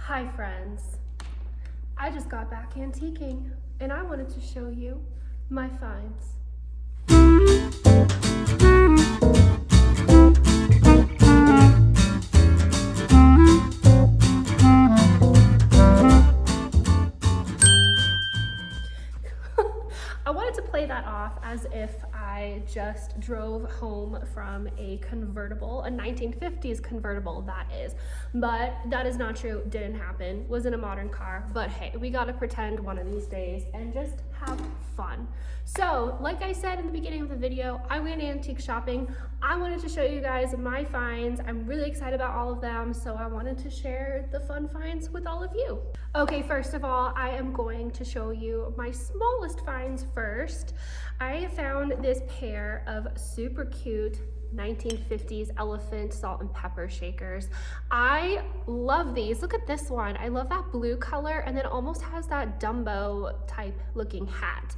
Hi friends, I just got back antiquing and I wanted to show you my finds. I wanted to play that off as if I just drove home from a convertible, a 1950s convertible that is, but that is not true, didn't happen, was in a modern car, but hey, we gotta pretend one of these days and just have fun. So, like I said in the beginning of the video, I went antique shopping. I wanted to show you guys my finds. I'm really excited about all of them, so I wanted to share the fun finds with all of you. Okay, first of all, I am going to show you my smallest finds first. I found this pair of super cute 1950s elephant salt and pepper shakers. I love these. Look at this one. I love that blue color, and then it almost has that Dumbo type looking hat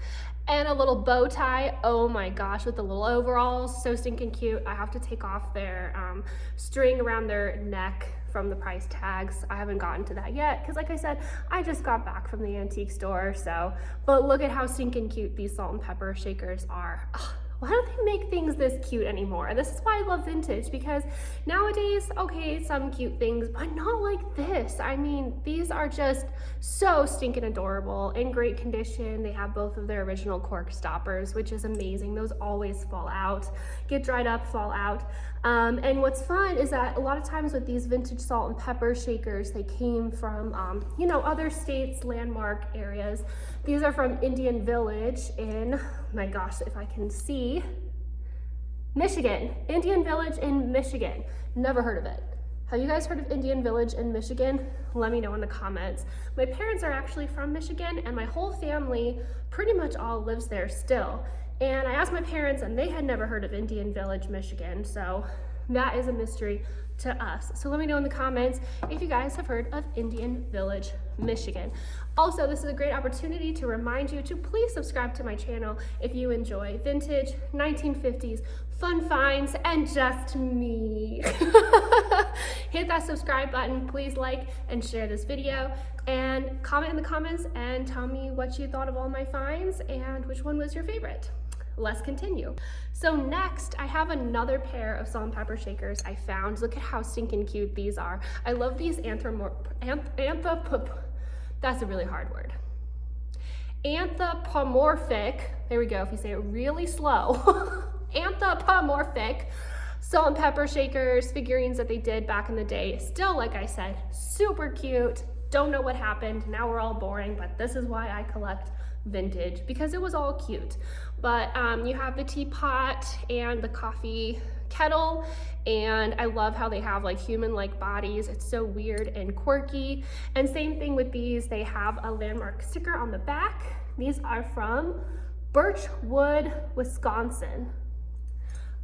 and a little bow tie. Oh my gosh, with the little overalls, so stinking cute. I have to take off their string around their neck from the price tags. I haven't gotten to that yet because, like I said, I just got back from the antique store. So, but look at how stinking cute these salt and pepper shakers are. Ugh. Why don't they make things this cute anymore? This is why I love vintage, because nowadays, okay, some cute things, but not like this. I mean, these are just so stinking adorable, in great condition. They have both of their original cork stoppers, which is amazing. Those always fall out, get dried up, fall out. And what's fun is that a lot of times with these vintage salt and pepper shakers, they came from, you know, other states, landmark areas. These are from Indian Village in, my gosh, if I can see, Michigan. Indian Village in Michigan. Never heard of it. Have you guys heard of Indian Village in Michigan? Let me know in the comments. My parents are actually from Michigan, and my whole family pretty much all lives there still. And I asked my parents, and they had never heard of Indian Village, Michigan. So that is a mystery to us. So let me know in the comments if you guys have heard of Indian Village, Michigan. Also, this is a great opportunity to remind you to please subscribe to my channel if you enjoy vintage, 1950s, fun finds, and just me. Hit that subscribe button, please like and share this video, and comment in the comments and tell me what you thought of all my finds and which one was your favorite. Let's continue. So next, I have another pair of salt and pepper shakers I found. Look at how stinking cute these are. I love these that's a really hard word. Anthropomorphic, there we go, if you say it really slow. Anthropomorphic salt and pepper shakers, figurines that they did back in the day. Still, like I said, super cute. Don't know what happened. Now we're all boring, but this is why I collect vintage, because it was all cute. But you have the teapot and the coffee kettle, and I love how they have like human-like bodies. It's so weird and quirky. And same thing with these, they have a landmark sticker on the back. These are from Birchwood, Wisconsin.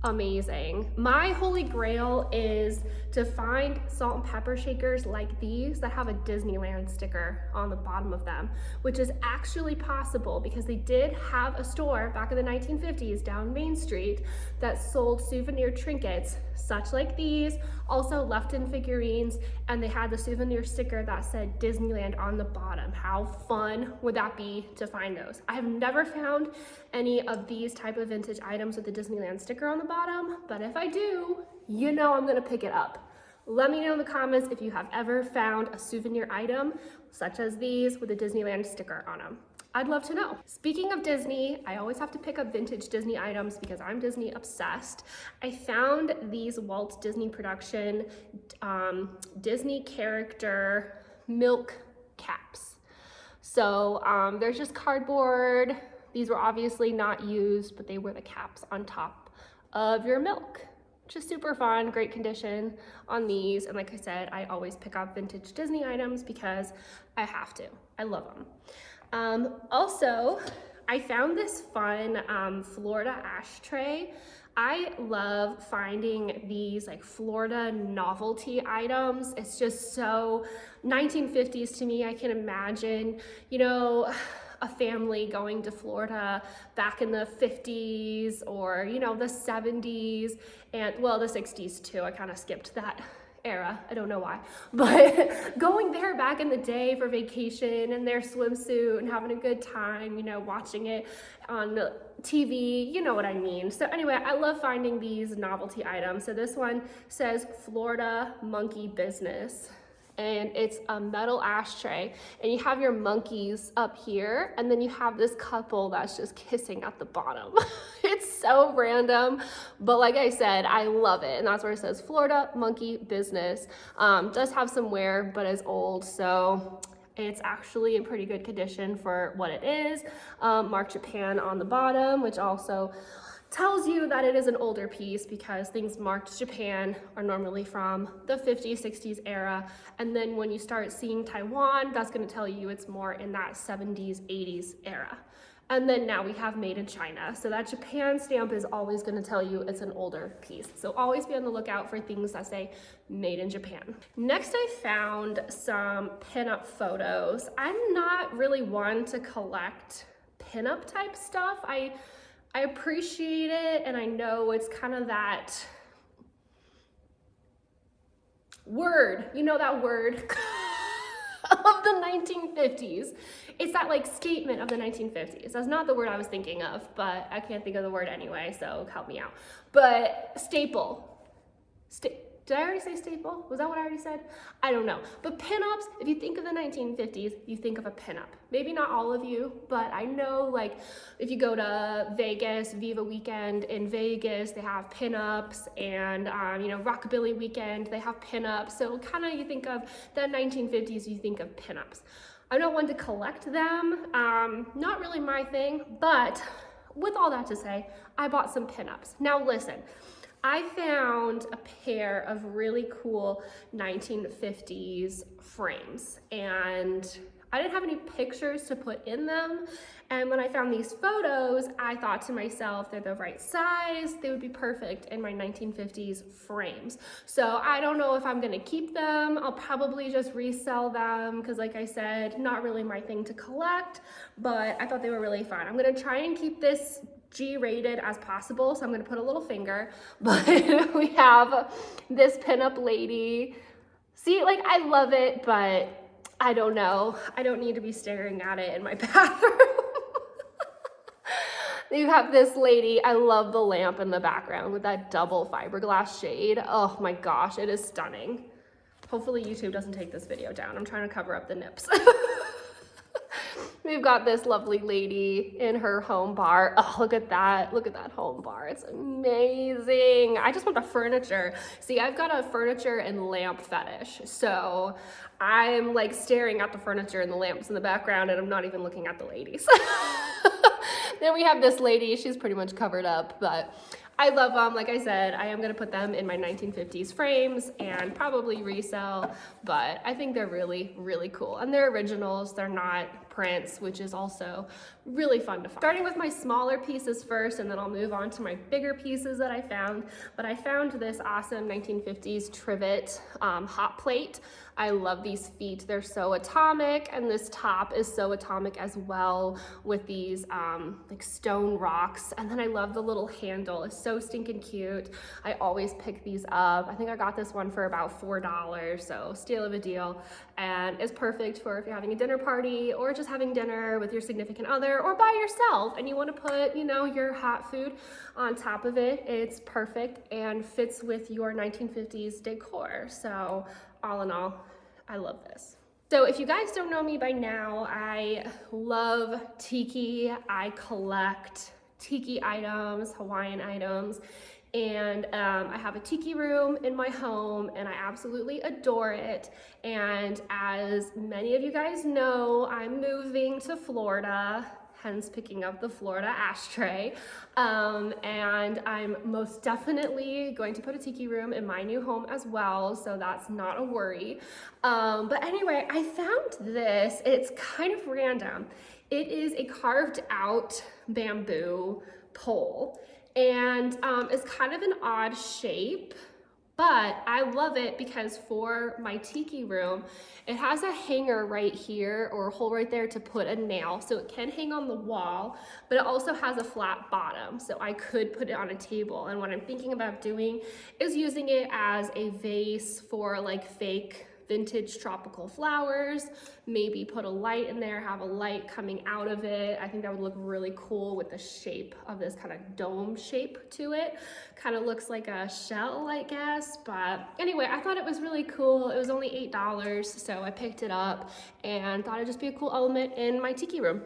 Amazing. My holy grail is to find salt and pepper shakers like these that have a Disneyland sticker on the bottom of them, which is actually possible because they did have a store back in the 1950s down Main Street that sold souvenir trinkets such like these, also left-in figurines, and they had the souvenir sticker that said Disneyland on the bottom. How fun would that be to find those? I have never found any of these type of vintage items with the Disneyland sticker on the bottom, but if I do, you know I'm gonna pick it up. Let me know in the comments if you have ever found a souvenir item such as these with a Disneyland sticker on them. I'd love to know. Speaking of Disney, I always have to pick up vintage Disney items because I'm Disney obsessed. I found these Walt Disney Production Disney character milk caps. So there's just cardboard. These were obviously not used, but they were the caps on top of your milk. Just super fun, great condition on these. And like I said, I always pick up vintage Disney items because I have to. I love them. Also, I found this fun Florida ashtray. I love finding these like Florida novelty items. It's just so 1950s to me. I can imagine, you know, a family going to Florida back in the 50s or, you know, the 70s and, well, the 60s too. I kind of skipped that era. I don't know why, but going there back in the day for vacation in their swimsuit and having a good time, you know, watching it on TV, you know what I mean. So anyway, I love finding these novelty items. So this one says Florida Monkey Business, and it's a metal ashtray, and you have your monkeys up here, and then you have this couple that's just kissing at the bottom. It's so random, but like I said, I love it, and that's where it says Florida Monkey Business. Does have some wear, but is old, so it's actually in pretty good condition for what it is. Marked Japan on the bottom, which also tells you that it is an older piece because things marked Japan are normally from the 50s, 60s era. And then when you start seeing Taiwan, that's gonna tell you it's more in that 70s, 80s era. And then now we have made in China. So that Japan stamp is always gonna tell you it's an older piece. So always be on the lookout for things that say made in Japan. Next, I found some pinup photos. I'm not really one to collect pinup type stuff. I appreciate it, and I know it's kind of that word, you know, that word of the 1950s. It's that like statement of the 1950s. That's not the word I was thinking of, but I can't think of the word anyway, so help me out. But staple. Did I already say staple? Was that what I already said? I don't know. But pinups, if you think of the 1950s, you think of a pinup. Maybe not all of you, but I know like if you go to Vegas, Viva Weekend in Vegas, they have pinups, and you know, Rockabilly Weekend, they have pinups. So kind of you think of the 1950s, you think of pinups. I'm not one to collect them, not really my thing, but with all that to say, I bought some pinups. Now listen, I found a pair of really cool 1950s frames, and I didn't have any pictures to put in them. And when I found these photos, I thought to myself, they're the right size, they would be perfect in my 1950s frames. So I don't know if I'm gonna keep them. I'll probably just resell them because like I said, not really my thing to collect, but I thought they were really fun. I'm gonna try and keep this G-rated as possible, so I'm gonna put a little finger, but we have this pinup lady. See, like I love it, but I don't know. I don't need to be staring at it in my bathroom. You have this lady. I love the lamp in the background with that double fiberglass shade. Oh my gosh, it is stunning. Hopefully YouTube doesn't take this video down. I'm trying to cover up the nips. We've got this lovely lady in her home bar. Oh, look at that. Look at that home bar. It's amazing. I just want the furniture. See, I've got a furniture and lamp fetish. So I'm like staring at the furniture and the lamps in the background, and I'm not even looking at the ladies. Then we have this lady. She's pretty much covered up, but I love them. Like I said, I am going to put them in my 1950s frames and probably resell, but I think they're really, really cool. And they're originals. They're not prints, which is also really fun to find. Starting with my smaller pieces first, and then I'll move on to my bigger pieces that I found. But I found this awesome 1950s trivet hot plate. I love these feet. They're so atomic, and this top is so atomic as well with these like stone rocks. And then I love the little handle. It's so stinking cute. I always pick these up. I think I got this one for about $4, so steal of a deal. And it's perfect for if you're having a dinner party or just having dinner with your significant other or by yourself and you want to put, you know, your hot food on top of it. It's perfect and fits with your 1950s decor. So all in all, I love this. So if you guys don't know me by now, I love tiki. I collect tiki items, Hawaiian items, and I have a tiki room in my home and I absolutely adore it. And as many of you guys know, I'm moving to Florida, hence picking up the Florida ashtray. And I'm most definitely going to put a tiki room in my new home as well, so that's not a worry. But anyway, I found this. It's kind of random. It is a carved out bamboo pole, and it's kind of an odd shape, But I love it because for my tiki room, it has a hanger right here or a hole right there to put a nail. So it can hang on the wall, but it also has a flat bottom. So I could put it on a table. And what I'm thinking about doing is using it as a vase for like fake vintage tropical flowers, maybe put a light in there, have a light coming out of it. I think that would look really cool with the shape of this kind of dome shape to it. Kind of looks like a shell, I guess, but anyway, I thought it was really cool. It was only $8, so I picked it up and thought it'd just be a cool element in my tiki room.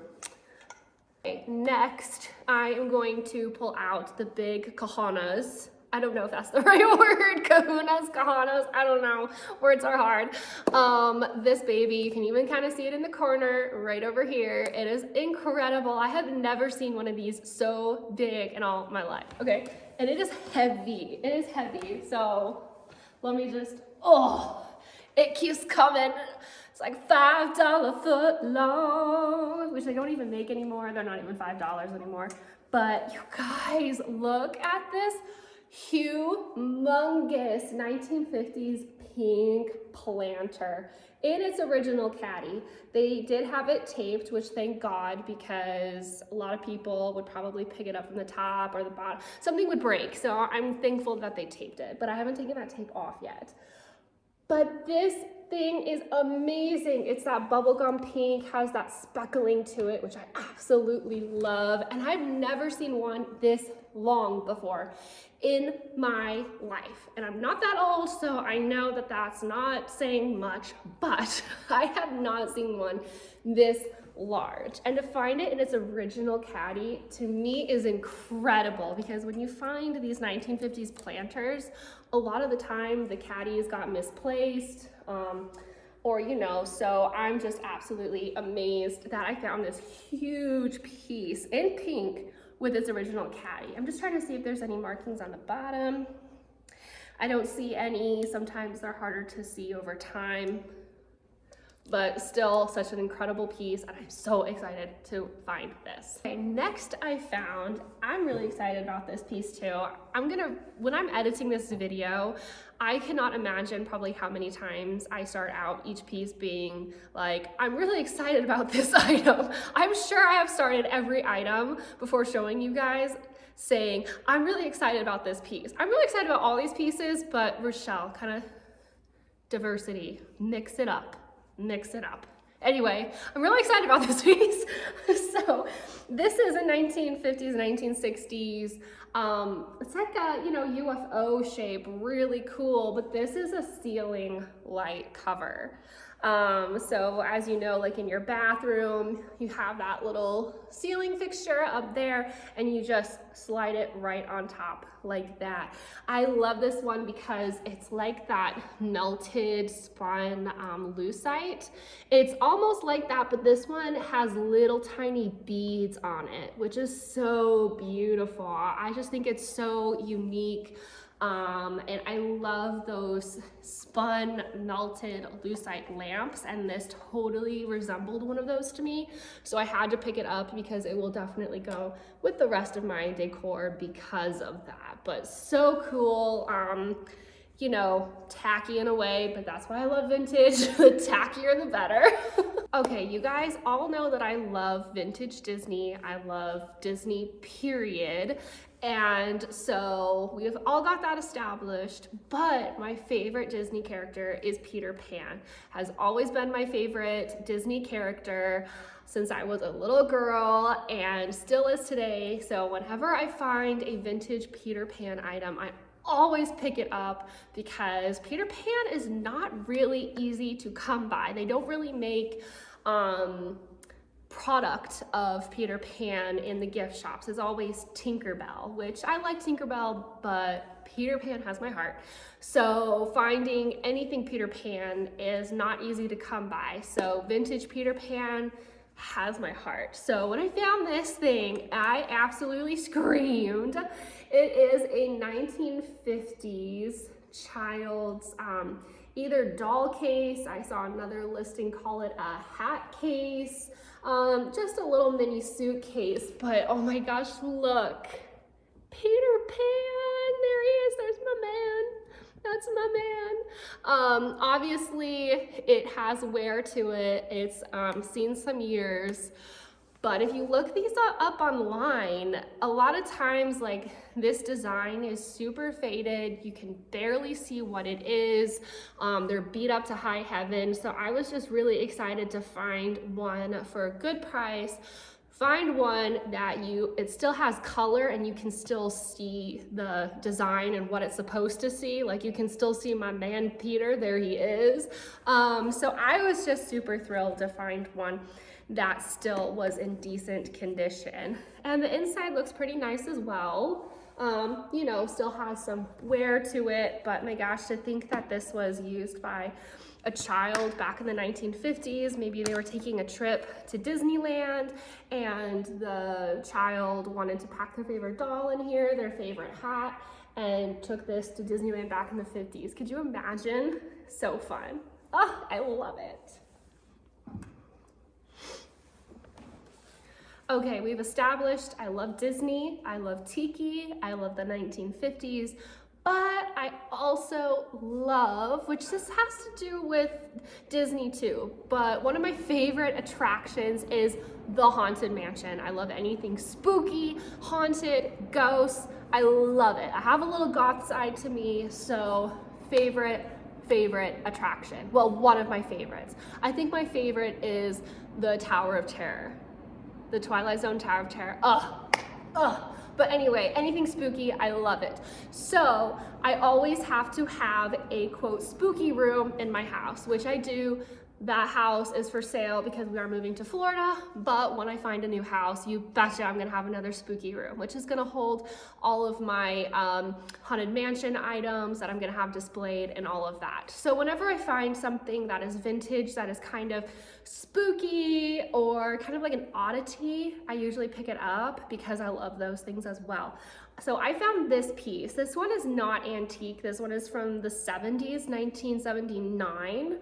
Okay, next, I am going to pull out the big cajonas. I don't know if that's the right word, kahunas, cajonas, I don't know, words are hard. This baby, you can even kind of see it in the corner right over here. It is incredible. I have never seen one of these so big in all my life, okay? And it is heavy, so let me just, oh, it keeps coming. It's like $5 foot long, which they don't even make anymore. They're not even $5 anymore. But you guys, look at this humongous 1950s pink planter in its original caddy. They did have it taped, which thank God, because a lot of people would probably pick it up from the top or the bottom. Something would break, so I'm thankful that they taped it, but I haven't taken that tape off yet. But this thing is amazing. It's that bubblegum pink, has that speckling to it, which I absolutely love. And I've never seen one this long before in my life. And I'm not that old, so I know that that's not saying much, but I have not seen one this large. And to find it in its original caddy, to me, is incredible, because when you find these 1950s planters, a lot of the time the caddies got misplaced, or you know, so I'm just absolutely amazed that I found this huge piece in pink with its original caddy. I'm just trying to see if there's any markings on the bottom. I don't see any. Sometimes they're harder to see over time, but still such an incredible piece, and I'm so excited to find this. Okay, next I'm really excited about this piece too. When I'm editing this video, I cannot imagine probably how many times I start out each piece being like, I'm really excited about this item. I'm sure I have started every item before showing you guys saying, I'm really excited about this piece. I'm really excited about all these pieces, but Rochelle, kind of diversity, mix it up. Anyway, I'm really excited about this piece. So this is a 1950s, 1960s. It's like a, UFO shape, really cool, but this is a ceiling light cover. So as you know, like in your bathroom, you have that little ceiling fixture up there and you just slide it right on top like that. I love this one because it's like that melted spun lucite. It's almost like that, but this one has little tiny beads on it, which is so beautiful. I just think it's so unique. And I love those spun melted lucite lamps, and this totally resembled one of those to me. So I had to pick it up because it will definitely go with the rest of my decor because of that. But so cool, tacky in a way, but that's why I love vintage. The tackier the better. Okay, you guys all know that I love vintage Disney. I love Disney, period. And so we've all got that established, but my favorite Disney character is Peter Pan. Has always been my favorite Disney character since I was a little girl and still is today. So whenever I find a vintage Peter Pan item, I always pick it up because Peter Pan is not really easy to come by. They don't really make product of Peter Pan in the gift shops. Is always Tinkerbell, which I like Tinkerbell, but Peter Pan has my heart. So finding anything Peter Pan is not easy to come by. So vintage Peter Pan has my heart. So when I found this thing, I absolutely screamed. It is a 1950s child's either doll case. I saw another listing call it a hat case. Just a little mini suitcase, but oh my gosh, look. Peter Pan, there he is, there's my man. That's my man. Obviously it has wear to it. It's seen some years. But if you look these up online, a lot of times like this design is super faded. You can barely see what it is. They're beat up to high heaven. So I was just really excited to find one for a good price. Find one that it still has color and you can still see the design and what it's supposed to see. Like you can still see my man Peter, there he is. So I was just super thrilled to find one that still was in decent condition. And the inside looks pretty nice as well. You know, still has some wear to it, but my gosh, to think that this was used by a child back in the 1950s. Maybe they were taking a trip to Disneyland and the child wanted to pack their favorite doll in here, their favorite hat, and took this to Disneyland back in the 50s. Could you imagine? So fun. Oh, I love it. Okay, we've established I love Disney, I love Tiki, I love the 1950s, but I also love, which this has to do with Disney too, but one of my favorite attractions is the Haunted Mansion. I love anything spooky, haunted, ghosts. I love it. I have a little goth side to me, so favorite attraction. Well, one of my favorites. I think my favorite is the Tower of Terror. The Twilight Zone Tower of Terror. But anyway, anything spooky, I love it. So I always have to have a quote spooky room in my house, which I do. That house is for sale because we are moving to Florida, but when I find a new house, you betcha I'm gonna have another spooky room, which is gonna hold all of my Haunted Mansion items that I'm gonna have displayed and all of that. So whenever I find something that is vintage, that is kind of spooky or kind of like an oddity, I usually pick it up because I love those things as well. So I found this piece. This one is not antique. This one is from the 70s, 1979.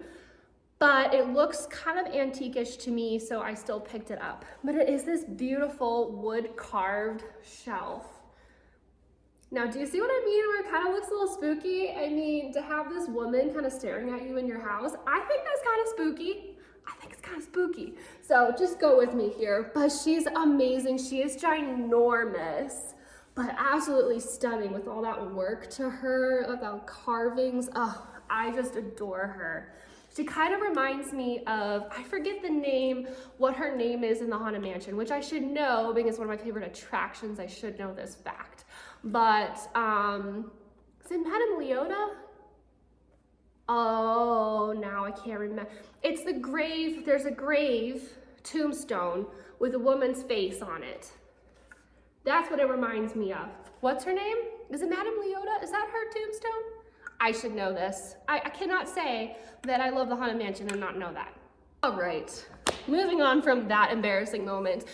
But it looks kind of antique-ish to me, so I still picked it up. But it is this beautiful wood carved shelf. Now, do you see what I mean where it kind of looks a little spooky? I mean, to have this woman kind of staring at you in your house, I think that's kind of spooky. I think it's kind of spooky. So just go with me here. But she's amazing. She is ginormous, but absolutely stunning with all that work to her, with all carvings. Oh, I just adore her. She kind of reminds me of, I forget the name, what her name is in the Haunted Mansion, which I should know because it's one of my favorite attractions. I should know this fact. But, is it Madame Leota? Oh, now I can't remember. It's the grave, there's a grave tombstone with a woman's face on it. That's what it reminds me of. What's her name? Is it Madame Leota? Is that her tombstone? I should know this. I cannot say that I love the Haunted Mansion and not know that. All right, moving on from that embarrassing moment.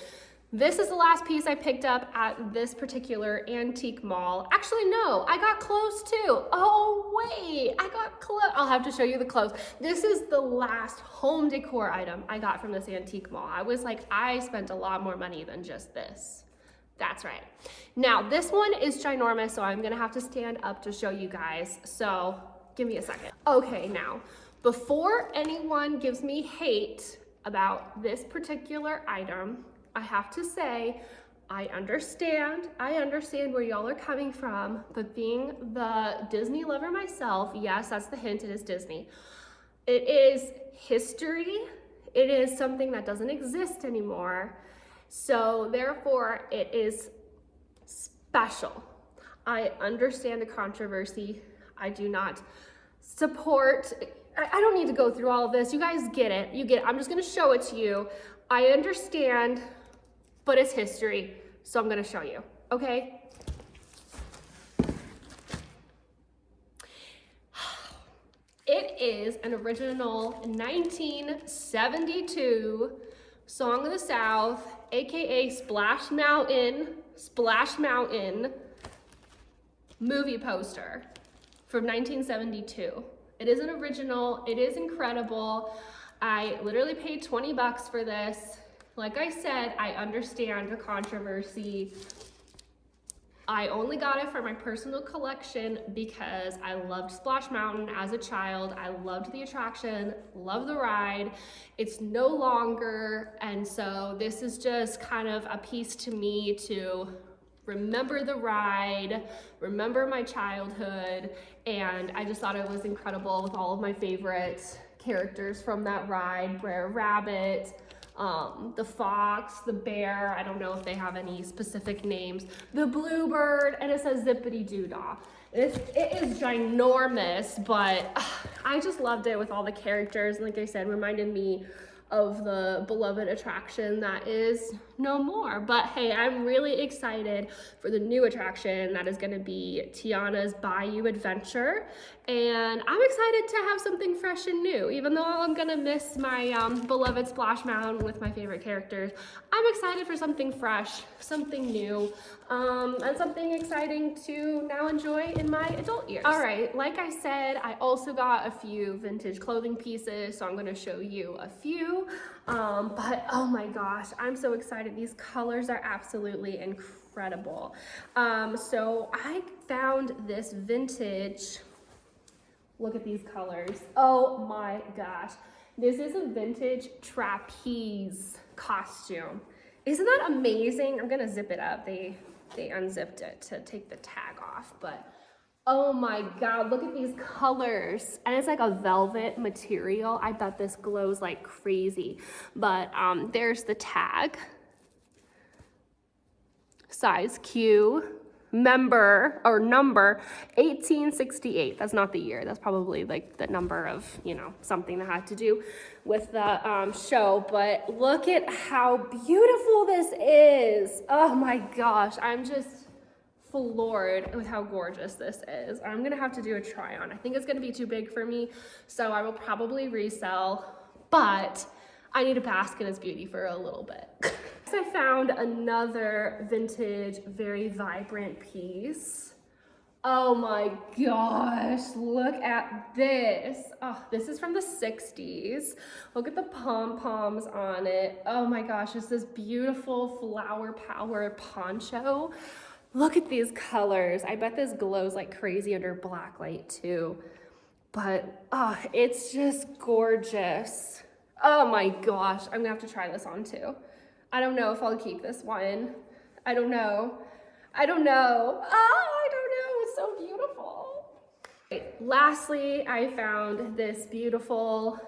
This is the last piece I picked up at this particular antique mall. Actually, no, I got clothes too. Oh, wait, I got clothes. I'll have to show you the clothes. This is the last home decor item I got from this antique mall. I was like, I spent a lot more money than just this. That's right. Now, this one is ginormous, so I'm gonna have to stand up to show you guys. So give me a second. Okay, now, before anyone gives me hate about this particular item, I have to say, I understand where y'all are coming from, but being the Disney lover myself, yes, that's the hint, it is Disney. It is history. It is something that doesn't exist anymore. So therefore, it is special. I understand the controversy. I do not support, I don't need to go through all of this. You guys get it. You get it. I'm just going to show it to you. I understand, but it's history. So I'm going to show you. Okay? It is an original 1972 Song of the South, aka Splash Mountain movie poster from 1972. It is an original, it is incredible. I literally paid 20 bucks for this. Like I said, I understand the controversy. I only got it for my personal collection because I loved Splash Mountain as a child. I loved the attraction, loved the ride. It's no longer, and so this is just kind of a piece to me to remember the ride, remember my childhood, and I just thought it was incredible with all of my favorite characters from that ride. Brer Rabbit, the fox, the bear, I don't know if they have any specific names, the bluebird, and it says Zippity Doodah. It is ginormous, but I just loved it with all the characters. And like I said, reminded me of the beloved attraction that is no more. But hey, I'm really excited for the new attraction that is going to be Tiana's Bayou Adventure, and I'm excited to have something fresh and new. Even though I'm gonna miss my beloved Splash Mountain with my favorite characters, I'm excited for something fresh, something new, and something exciting to now enjoy in my adult years. All right, like I said, I also got a few vintage clothing pieces, so I'm gonna show you a few. But oh my gosh, I'm so excited. These colors are absolutely incredible. So I found this vintage, look at these colors. Oh my gosh. This is a vintage trapeze costume. Isn't that amazing? I'm gonna zip it up. They unzipped it to take the tag off, but oh my God, look at these colors. And it's like a velvet material. I bet this glows like crazy. But there's the tag. Size Q, number 1868. That's not the year. That's probably like the number of, you know, something that had to do with the show. But look at how beautiful this is. Oh my gosh, I'm just floored with how gorgeous this is. I'm gonna have to do a try on. I think it's gonna be too big for me, so I will probably resell, but I need to bask in its beauty for a little bit. I found another vintage, very vibrant piece. Oh my gosh, look at this. Oh, this is from the 60s. Look at the pom-poms on it. Oh my gosh, it's this beautiful flower power poncho. Look at these colors. I bet this glows like crazy under black light too. But oh, it's just gorgeous. Oh my gosh, I'm gonna have to try this on too. I don't know if I'll keep this one. I don't know. Oh, I don't know. It's so beautiful. Lastly, I found this beautiful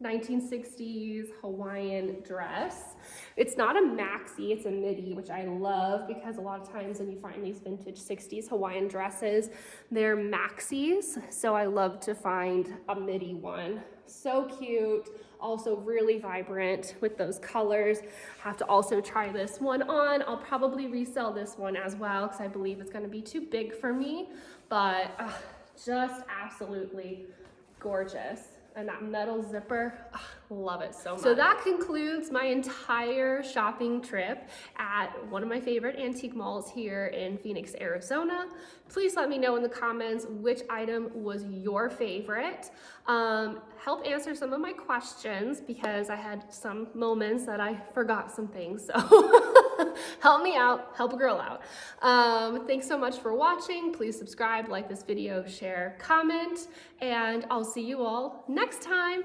1960s Hawaiian dress. It's not a maxi, it's a midi, which I love because a lot of times when you find these vintage 60s Hawaiian dresses, they're maxis. So I love to find a midi one. So cute, also really vibrant with those colors. Have to also try this one on. I'll probably resell this one as well because I believe it's gonna be too big for me, but just absolutely gorgeous. And that metal zipper, love it so much. So that concludes my entire shopping trip at one of my favorite antique malls here in Phoenix, Arizona. Please let me know in the comments which item was your favorite. Help answer some of my questions because I had some moments that I forgot some things, so help me out, help a girl out. Thanks so much for watching. Please subscribe, like this video, share, comment, and I'll see you all next time.